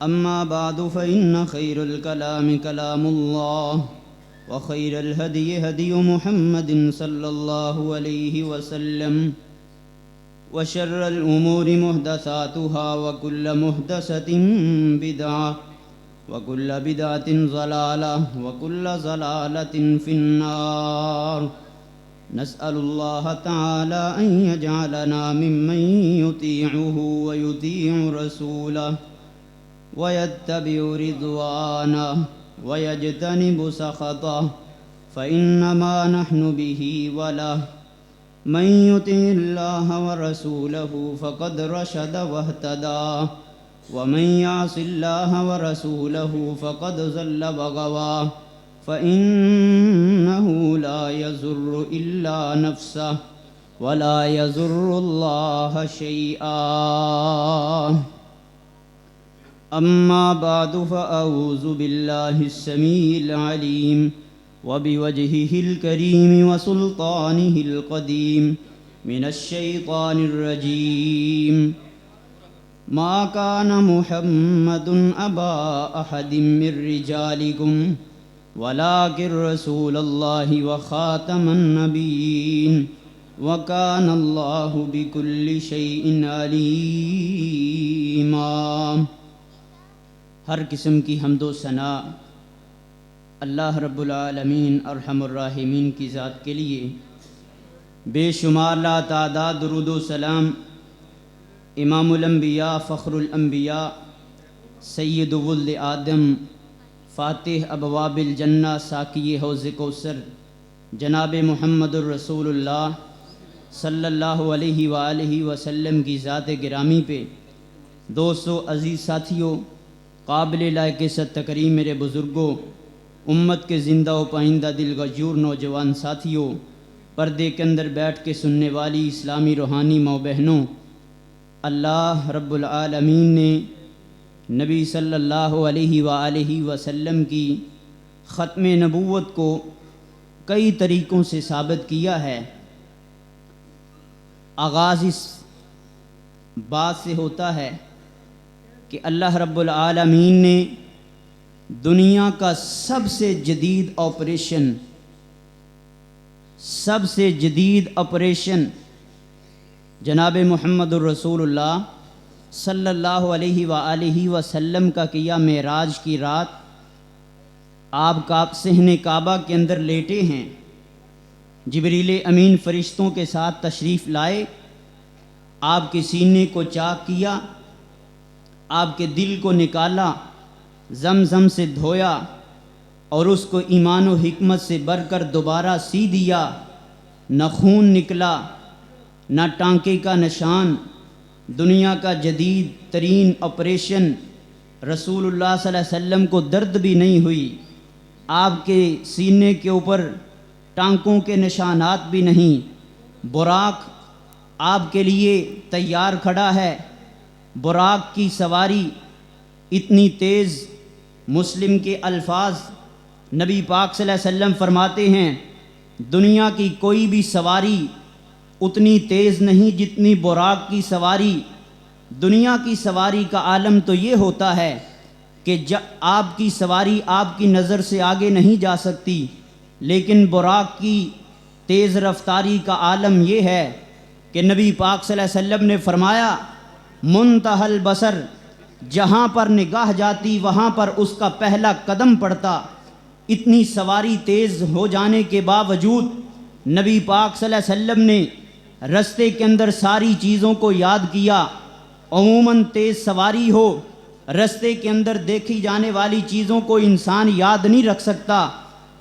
أما بعد فإن خير الكلام كلام الله وخير الهدي هدي محمد صلى الله عليه وسلم وشر الأمور محدثاتها وكل محدثة بدعة وكل بدعة ضلالة وكل ضلالة في النار. نسأل الله تعالى أن يجعلنا ممن يطيعه ويطيع رسوله ويتبع رضوانه ويجتنب سخطه فإنما نحن به وله. من يطع الله ورسوله فقد رشد واهتدى ومن يعص الله ورسوله فقد ضل وغوى. فإنه لا يضر إلا نفسه ولا يضر الله شيئا. أما بعد فأعوذ بالله السميع العليم وبوجهه الكريم وسلطانه القديم من الشيطان الرجيم. ما كان محمد أبا أحد من رجالكم ولكن رسول الله وخاتم النبيين وكان الله بكل شيء عليما. ہر قسم کی حمد و ثنا اللہ رب العالمین ارحم الراحمین کی ذات کے لیے. بے شمار لا تعداد درود و سلام امام الانبیاء فخر الانبیاء سید ولد آدم فاتح ابواب الجنہ ساقی حوض کوثر جناب محمد الرسول اللہ صلی اللہ علیہ وآلہ وسلم کی ذات گرامی پہ. دوستو، عزیز ساتھیوں، قابل لائق تکریم میرے بزرگوں، امت کے زندہ و پائندہ دل غیور نوجوان ساتھیوں، پردے کے اندر بیٹھ کے سننے والی اسلامی روحانی ماں بہنوں، اللہ رب العالمین نے نبی صلی اللہ علیہ وآلہ وسلم کی ختم نبوت کو کئی طریقوں سے ثابت کیا ہے. آغاز اس بات سے ہوتا ہے کہ اللہ رب العالمین نے دنیا کا سب سے جدید آپریشن جناب محمد الرسول اللہ صلی اللہ علیہ وآلہ وسلم کا کیا. معراج کی رات آپ صحن کعبہ کے اندر لیٹے ہیں، جبریل امین فرشتوں کے ساتھ تشریف لائے، آپ کے سینے کو چاک کیا، آپ کے دل کو نکالا، زمزم سے دھویا اور اس کو ایمان و حکمت سے بھر کر دوبارہ سی دیا. نہ خون نکلا، نہ ٹانکے کا نشان. دنیا کا جدید ترین آپریشن، رسول اللہ صلی اللہ علیہ وسلم کو درد بھی نہیں ہوئی، آپ کے سینے کے اوپر ٹانکوں کے نشانات بھی نہیں. براق آپ کے لیے تیار کھڑا ہے. براق کی سواری اتنی تیز، مسلم کے الفاظ نبی پاک صلی اللہ علیہ وسلم فرماتے ہیں دنیا کی کوئی بھی سواری اتنی تیز نہیں جتنی براق کی سواری. دنیا کی سواری کا عالم تو یہ ہوتا ہے کہ آپ کی سواری آپ کی نظر سے آگے نہیں جا سکتی، لیکن براق کی تیز رفتاری کا عالم یہ ہے کہ نبی پاک صلی اللہ علیہ وسلم نے فرمایا منتہی البصر، جہاں پر نگاہ جاتی وہاں پر اس کا پہلا قدم پڑتا. اتنی سواری تیز ہو جانے کے باوجود نبی پاک صلی اللہ علیہ وسلم نے رستے کے اندر ساری چیزوں کو یاد کیا. عموماً تیز سواری ہو، رستے کے اندر دیکھی جانے والی چیزوں کو انسان یاد نہیں رکھ سکتا،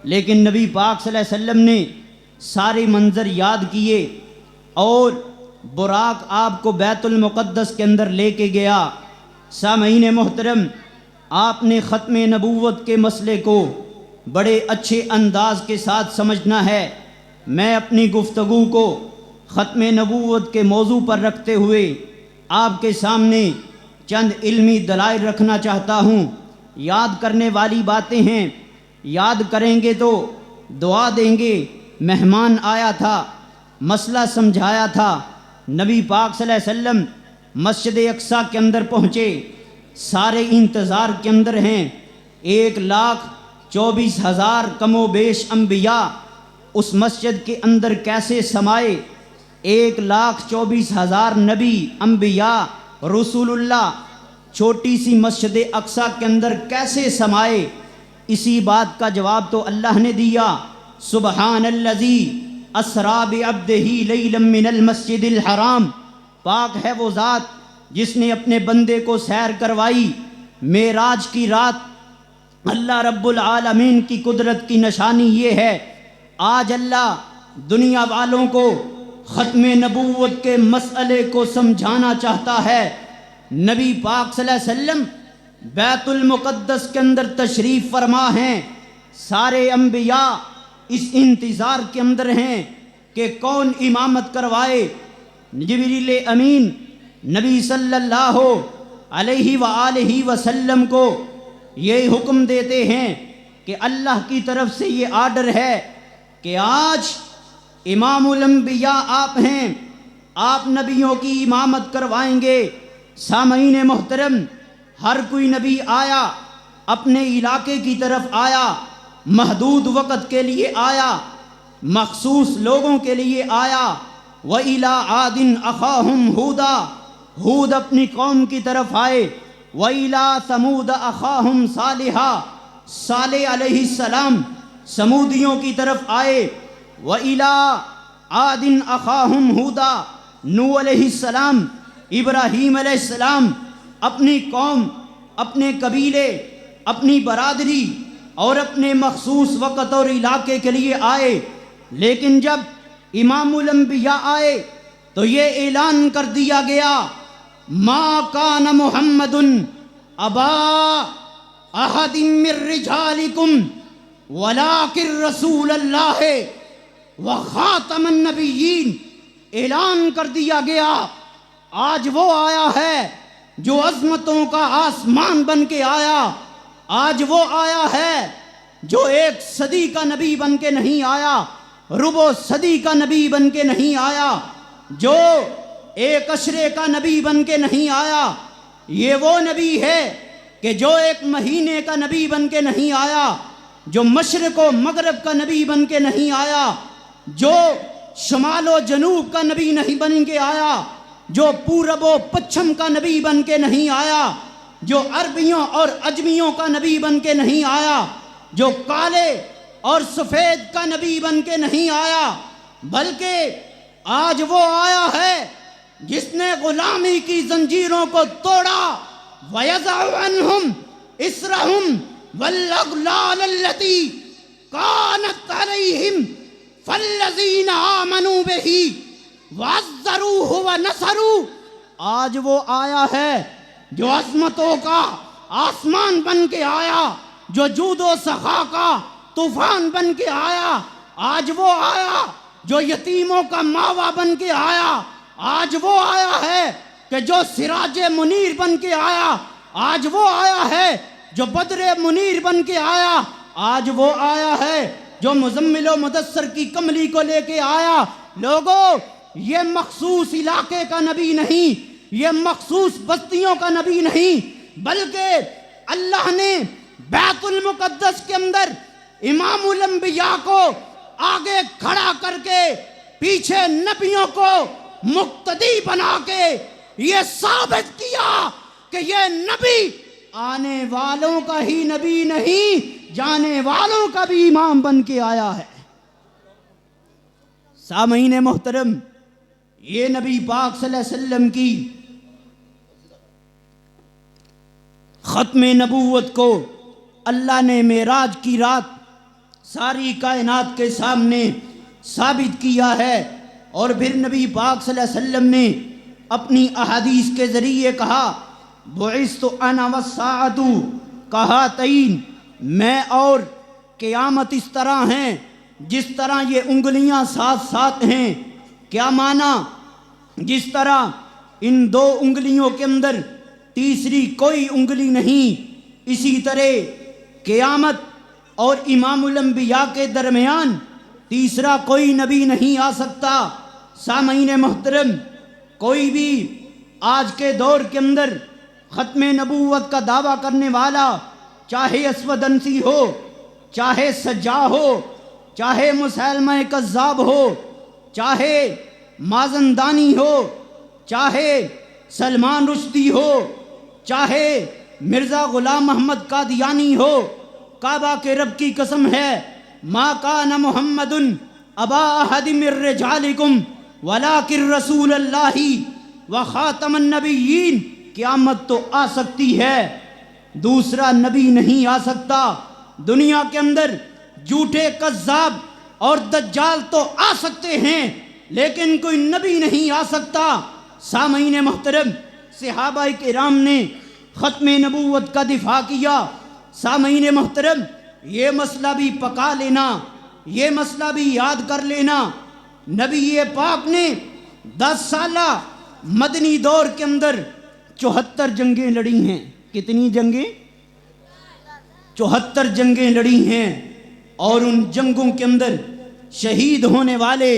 لیکن نبی پاک صلی اللہ علیہ وسلم نے سارے منظر یاد کیے اور براق آپ کو بیت المقدس کے اندر لے کے گیا. سامعین محترم، آپ نے ختم نبوت کے مسئلے کو بڑے اچھے انداز کے ساتھ سمجھنا ہے. میں اپنی گفتگو کو ختم نبوت کے موضوع پر رکھتے ہوئے آپ کے سامنے چند علمی دلائل رکھنا چاہتا ہوں. یاد کرنے والی باتیں ہیں، یاد کریں گے تو دعا دیں گے. مہمان آیا تھا، مسئلہ سمجھایا تھا. نبی پاک صلی اللہ علیہ وسلم مسجد اقصیٰ کے اندر پہنچے، سارے انتظار کے اندر ہیں۔ 1,24,000 کم و بیش انبیاء اس مسجد کے اندر کیسے سمائے؟ 1,24,000 نبی، انبیاء، رسول اللہ چھوٹی سی مسجد اقصی کے اندر کیسے سمائے؟ اسی بات کا جواب تو اللہ نے دیا، سبحان الذی اسریٰ بعبدہ لیلا من المسجد الحرام، پاک ہے وہ ذات جس نے اپنے بندے کو سیر کروائی معراج کی رات۔ اللہ رب العالمین کی قدرت کی نشانی یہ ہے، آج اللہ دنیا والوں کو ختم نبوت کے مسئلے کو سمجھانا چاہتا ہے۔ نبی پاک صلی اللہ علیہ وسلم بیت المقدس کے اندر تشریف فرما ہیں، سارے انبیاء اس انتظار کے اندر ہیں کہ کون امامت کروائے۔ جبریل امین نبی صلی اللہ علیہ وآلہ وسلم کو یہ حکم دیتے ہیں کہ اللہ کی طرف سے یہ آرڈر ہے کہ آج امام الانبیاء آپ ہیں، آپ نبیوں کی امامت کروائیں گے۔ سامعین محترم، ہر کوئی نبی آیا، اپنے علاقے کی طرف آیا، محدود وقت کے لیے آیا، مخصوص لوگوں کے لیے آیا۔ وَإِلَىٰ عَادٍ أَخَاهُمْ هُودًا، ہود اپنی قوم کی طرف آئے۔ وَإِلَىٰ ثَمُودَ أَخَاهُمْ صَالِحًا، صالح علیہ السلام سمودیوں کی طرف آئے۔ وَإِلَىٰ عَادٍ أَخَاهُمْ هُودًا، نوح علیہ السلام، ابراہیم علیہ السلام اپنی قوم، اپنے قبیلے، اپنی برادری اور اپنے مخصوص وقت اور علاقے کے لیے آئے۔ لیکن جب امام الانبیاء آئے تو یہ اعلان کر دیا گیا، ما کان محمد ابا احد من رجالکم ولکن رسول اللہ وخاتم النبیین۔ اعلان کر دیا گیا، آج وہ آیا ہے جو عظمتوں کا آسمان بن کے آیا، آج وہ آیا ہے جو 1 صدی کا نبی بن کے نہیں آیا، ربع صدی کا نبی بن کے نہیں آیا، جو 1 عشرے کا نبی بن کے نہیں آیا۔ یہ وہ نبی ہے کہ جو 1 مہینے کا نبی بن کے نہیں آیا، جو مشرق و مغرب کا نبی بن کے نہیں آیا، جو شمال و جنوب کا نبی نہیں بن کے آیا، جو پورب و پچھم کا نبی بن کے نہیں آیا، جو عربیوں اور عجمیوں کا نبی بن کے نہیں آیا، جو کالے اور سفید کا نبی بن کے نہیں آیا، بلکہ آج وہ آیا ہے جس نے غلامی کی زنجیروں کو توڑا۔ وَيَضَعُ عَنْهُمْ إِصْرَهُمْ وَالْأَغْلَالَ الَّتِي كَانَتْ عَلَيْهِمْ فَالَّذِينَ آمَنُوا بِهِ وَعَزَّرُوهُ وَنَصَرُوهُ۔ آج وہ آیا ہے جو عظمتوں کا آسمان بن کے آیا، جو جود و سخا کا طوفان بن کے آیا۔ آج وہ آیا جو یتیموں کا ماوا بن کے آیا۔ آج وہ آیا ہے کہ جو سراج منیر بن کے آیا۔ آج وہ آیا ہے جو بدر منیر بن کے آیا۔ آج وہ آیا ہے جو مزمل و مدثر کی کملی کو لے کے آیا۔ لوگوں، یہ مخصوص علاقے کا نبی نہیں، یہ مخصوص بستیوں کا نبی نہیں، بلکہ اللہ نے بیت المقدس کے اندر امام الانبیاء کو آگے کھڑا کر کے پیچھے نبیوں کو مقتدی بنا کے یہ ثابت کیا کہ یہ نبی آنے والوں کا ہی نبی نہیں، جانے والوں کا بھی امام بن کے آیا ہے۔ سامعین محترم، یہ نبی پاک صلی اللہ علیہ وسلم کی ختم نبوت کو اللہ نے معراج کی رات ساری کائنات کے سامنے ثابت کیا ہے، اور پھر نبی پاک صلی اللہ علیہ وسلم نے اپنی احادیث کے ذریعے کہا، بعثت انا والساعۃ کہاتین، میں اور قیامت اس طرح ہیں جس طرح یہ انگلیاں ساتھ ساتھ ہیں۔ کیا معنی؟ جس طرح ان 2 انگلیوں کے اندر تیسری کوئی انگلی نہیں، اسی طرح قیامت اور امام الانبیاء کے درمیان تیسرا کوئی نبی نہیں آ سکتا۔ سامعین محترم، کوئی بھی آج کے دور کے اندر ختم نبوت کا دعویٰ کرنے والا، چاہے اسود انسی ہو، چاہے سجا ہو، چاہے مسیلمہ کذاب ہو، چاہے مازندانی ہو، چاہے سلمان رشدی ہو، چاہے مرزا غلام محمد قادیانی ہو، کعبہ کے رب کی قسم ہے، ما کان محمد ابا احد من رجالکم ولکن رسول اللہ وخاتم النبیین، قیامت تو آ سکتی ہے، دوسرا نبی نہیں آ سکتا۔ دنیا کے اندر جھوٹے کذاب اور دجال تو آ سکتے ہیں، لیکن کوئی نبی نہیں آ سکتا۔ سامعین محترم، صحابہ کرام نے ختم نبوت کا دفاع کیا۔ سامعین محترم، یہ مسئلہ بھی پکا لینا، یہ مسئلہ بھی یاد کر لینا، نبی پاک نے 10 سالہ مدنی دور کے اندر 74 جنگیں لڑی ہیں۔ کتنی جنگیں؟ 74 جنگیں لڑی ہیں، اور ان جنگوں کے اندر شہید ہونے والے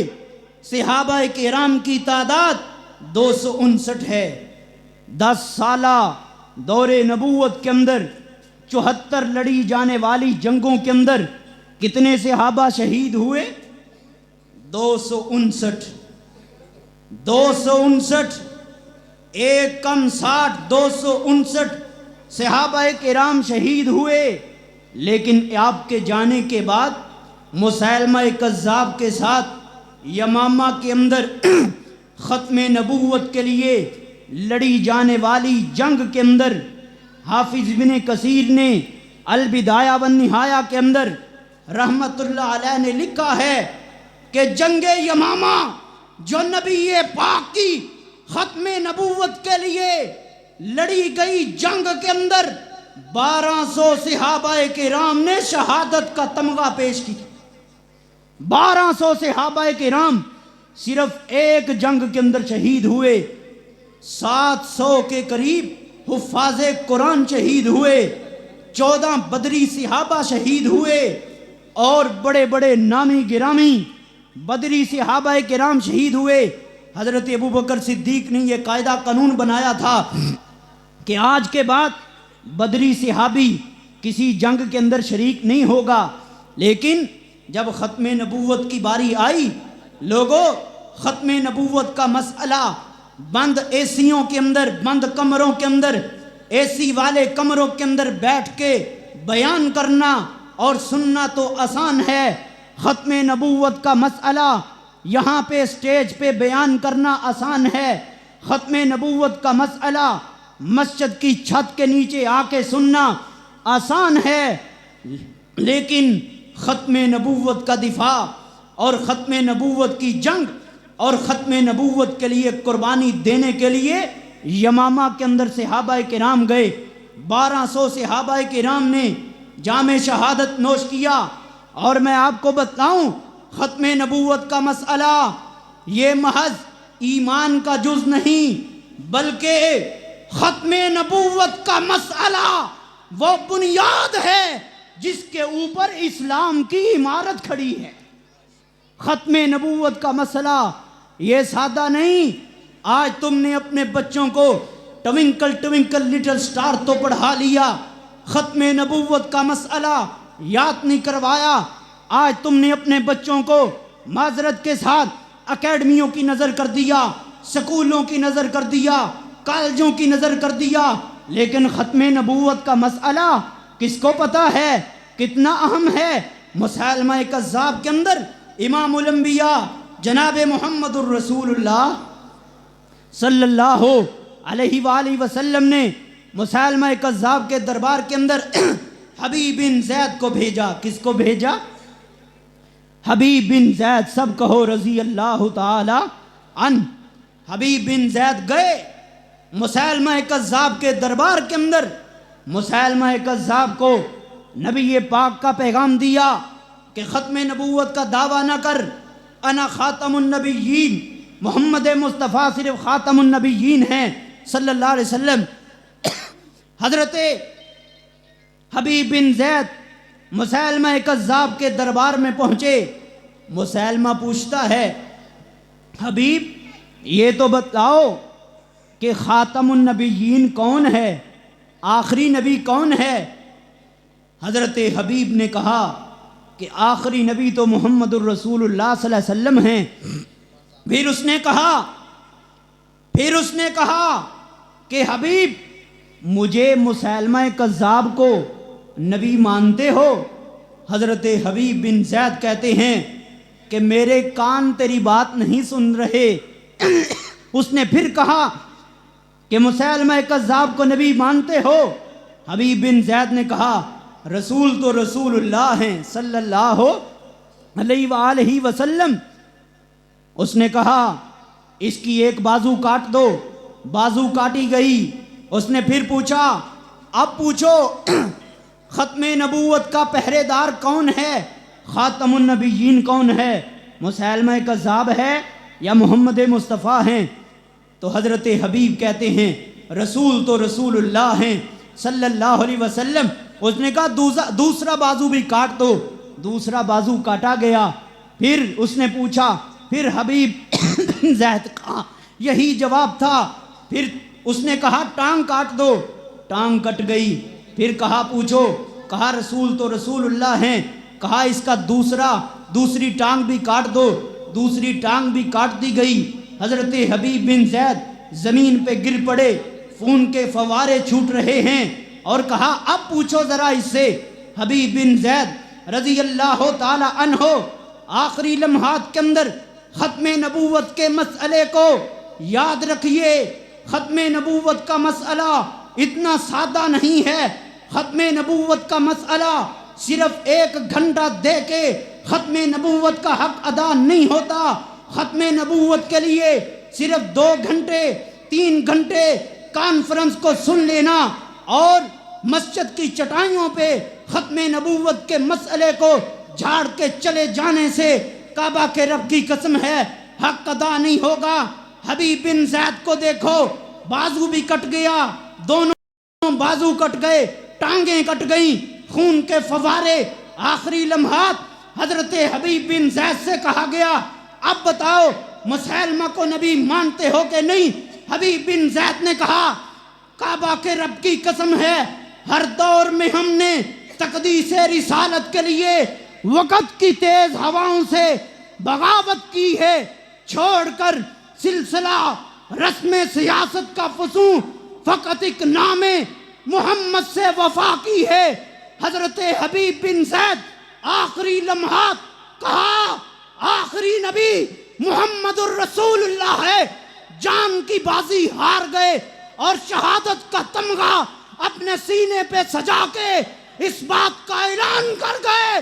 صحابہ کرام کی تعداد 259 ہے۔ 10 سالہ دور نبوت کے اندر 74 لڑی جانے والی جنگوں کے اندر کتنے صحابہ شہید ہوئے؟ 259۔ 259، ایک کم 60، 259 صحابہ کرام شہید ہوئے۔ لیکن آپ کے جانے کے بعد مسیلمہ کذاب کے ساتھ یمامہ کے اندر ختم نبوت کے لیے لڑی جانے والی جنگ کے اندر حافظ ابن کثیر نے البدایہ والنہایہ کے اندر رحمت اللہ علیہ نے لکھا ہے کہ جنگ یمامہ جو نبی پاک کی ختم نبوت کے لیے لڑی گئی جنگ کے اندر 1200 صحابہ کرام نے شہادت کا تمغہ پیش کی۔ 1200 صحابہ کرام صرف ایک جنگ کے اندر شہید ہوئے۔ 700 کے قریب حفاظ قرآن شہید ہوئے، 14 بدری صحابہ شہید ہوئے، اور بڑے بڑے نامی گرامی بدری صحابہ کرام شہید ہوئے۔ حضرت ابوبکر صدیق نے یہ قاعدہ قانون بنایا تھا کہ آج کے بعد بدری صحابی کسی جنگ کے اندر شریک نہیں ہوگا۔ لیکن جب ختم نبوت کی باری آئی، لوگوں، ختم نبوت کا مسئلہ بند ایسیوں کے اندر، بند کمروں کے اندر، اے سی والے کمروں کے اندر بیٹھ کے بیان کرنا اور سننا تو آسان ہے، ختم نبوت کا مسئلہ یہاں پہ سٹیج پہ بیان کرنا آسان ہے، ختم نبوت کا مسئلہ مسجد کی چھت کے نیچے آ کے سننا آسان ہے، لیکن ختم نبوت کا دفاع اور ختم نبوت کی جنگ اور ختم نبوت کے لیے قربانی دینے کے لیے یمامہ کے اندر صحابہ کرام گئے۔ 1200 صحابہ کرام نے جام شہادت نوش کیا۔ اور میں آپ کو بتاؤں، ختم نبوت کا مسئلہ یہ محض ایمان کا جز نہیں، بلکہ ختم نبوت کا مسئلہ وہ بنیاد ہے جس کے اوپر اسلام کی عمارت کھڑی ہے۔ ختم نبوت کا مسئلہ یہ سادہ نہیں۔ آج تم نے اپنے بچوں کو ٹوینکل ٹوینکل لٹل سٹار تو پڑھا لیا، ختم نبوت کا مسئلہ یاد نہیں کروایا۔ آج تم نے اپنے بچوں کو معذرت کے ساتھ اکیڈمیوں کی نظر کر دیا، سکولوں کی نظر کر دیا، کالجوں کی نظر کر دیا، لیکن ختم نبوت کا مسئلہ کس کو پتا ہے کتنا اہم ہے؟ مسیلمہ کذاب کے اندر امام الانبیاء جناب محمد الرسول اللہ صلی اللہ علیہ وآلہ وسلم نے مسیلمہ کذاب کے دربار کے اندر حبیب بن زید کو بھیجا۔ کس کو بھیجا؟ حبیب بن زید، سب کہو رضی اللہ تعالی عنہ۔ حبیب بن زید گئے مسیلمہ کذاب کے دربار کے اندر، مسیلمہ کذاب کو نبی پاک کا پیغام دیا کہ ختم نبوت کا دعویٰ نہ کر، انا خاتم النبیین، محمد مصطفیٰ صرف خاتم النبیین ہیں صلی اللہ علیہ وسلم۔ حضرت حبیب بن زید مسیلمہ کذاب کے دربار میں پہنچے۔ مسیلمہ پوچھتا ہے، حبیب یہ تو بتاؤ کہ خاتم النبیین کون ہے، آخری نبی کون ہے؟ حضرت حبیب نے کہا کہ آخری نبی تو محمد الرسول اللہ صلی اللہ علیہ وسلم ہیں۔ پھر اس نے کہا کہ حبیب، مجھے مسیلمہ کذاب کو نبی مانتے ہو؟ حضرت حبیب بن زید کہتے ہیں کہ میرے کان تیری بات نہیں سن رہے۔ اس نے پھر کہا کہ مسیلمہ کذاب کو نبی مانتے ہو؟ حبیب بن زید نے کہا رسول تو رسول اللہ ہیں صلی اللہ علیہ وآلہ وسلم۔ اس نے کہا اس کی ایک بازو کاٹ دو، بازو کاٹی گئی۔ اس نے پھر پوچھا اب پوچھو ختم نبوت کا پہرے دار کون ہے، خاتم النبیین کون ہے، مسیلمہ کذاب ہے یا محمد مصطفیٰ ہیں؟ تو حضرت حبیب کہتے ہیں رسول تو رسول اللہ ہیں صلی اللہ علیہ وسلم۔ اس نے کہا دوسرا بازو بھی کاٹ دو، دوسرا بازو کاٹا گیا۔ پھر اس نے پوچھا، پھر حبیب زید کا یہی جواب تھا۔ پھر اس نے کہا ٹانگ کاٹ دو، ٹانگ کٹ گئی۔ پھر کہا پوچھو، کہا رسول تو رسول اللہ ہیں۔ کہا اس کا دوسری ٹانگ بھی کاٹ دو، دوسری ٹانگ بھی کاٹ دی گئی۔ حضرت حبیب بن زید زمین پہ گر پڑے، خون کے فوارے چھوٹ رہے ہیں، اور کہا اب پوچھو ذرا اس سے۔ حبیب بن زید رضی اللہ تعالی عنہ آخری لمحات کے اندر ختم نبوت کے مسئلے کو یاد رکھیے۔ ختم نبوت کا مسئلہ اتنا سادہ نہیں ہے۔ ختم نبوت کا مسئلہ صرف 1 گھنٹہ دے کے ختم نبوت کا حق ادا نہیں ہوتا۔ ختم نبوت کے لیے صرف 2 گھنٹے 3 گھنٹے کانفرنس کو سن لینا اور مسجد کی چٹائیوں پہ ختم نبوت کے مسئلے کو جھاڑ کے چلے جانے سے کعبہ کے رب کی قسم ہے حق ادا نہیں ہوگا۔ حبیب بن زید کو دیکھو، بازو بھی کٹ گیا، دونوں بازو کٹ گئے، ٹانگیں کٹ گئیں، خون کے فوارے۔ آخری لمحات حضرت حبیب بن زید سے کہا گیا اب بتاؤ مسیلمہ کو نبی مانتے ہو کہ نہیں؟ حبیب بن زید نے کہا کعبہ کے رب کی قسم ہے ہر دور میں ہم نے تقدیس رسالت کے لیے وقت کی تیز ہواؤں سے بغاوت کی ہے، چھوڑ کر سلسلہ رسم سیاست کا فسوں فقط ایک نام محمد سے وفا کی ہے۔ حضرت حبیب بن زید آخری لمحات کہا آخری نبی محمد الرسول اللہ ہے۔ جان کی بازی ہار گئے اور شہادت کا تمغہ اپنے سینے پہ سجا کے اس بات کا اعلان کر گئے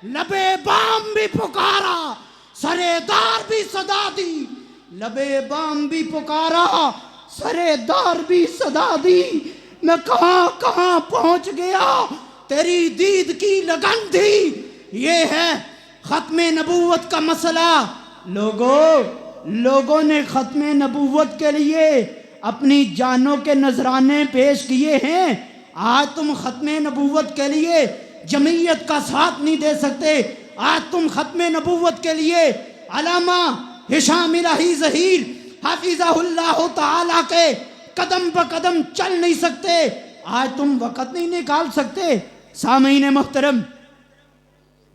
لبے بام بھی پکارا سرے دار بھی صدا دی، لبے بام بھی پکارا سرے دار بھی صدا دی۔ میں کہاں کہاں پہنچ گیا، تیری دید کی لگن تھی۔ یہ ہے ختم نبوت کا مسئلہ۔ لوگوں نے ختم نبوت کے لیے اپنی جانوں کے نذرانے پیش کیے ہیں۔ آج تم ختم نبوت کے لیے جمعیت کا ساتھ نہیں دے سکتے۔ آج تم ختم نبوت کے لیے علامہ ہشام الہی ظہیر حافظہ اللہ تعالی کے قدم بہ قدم چل نہیں سکتے۔ آج تم وقت نہیں نکال سکتے۔ سامعین محترم،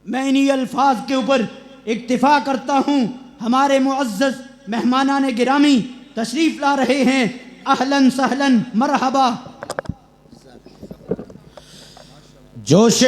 میں انہی الفاظ کے اوپر اکتفا کرتا ہوں۔ ہمارے معزز مہمانان گرامی تشریف لا رہے ہیں، اہلاً سہلاً مرحبا۔ جوش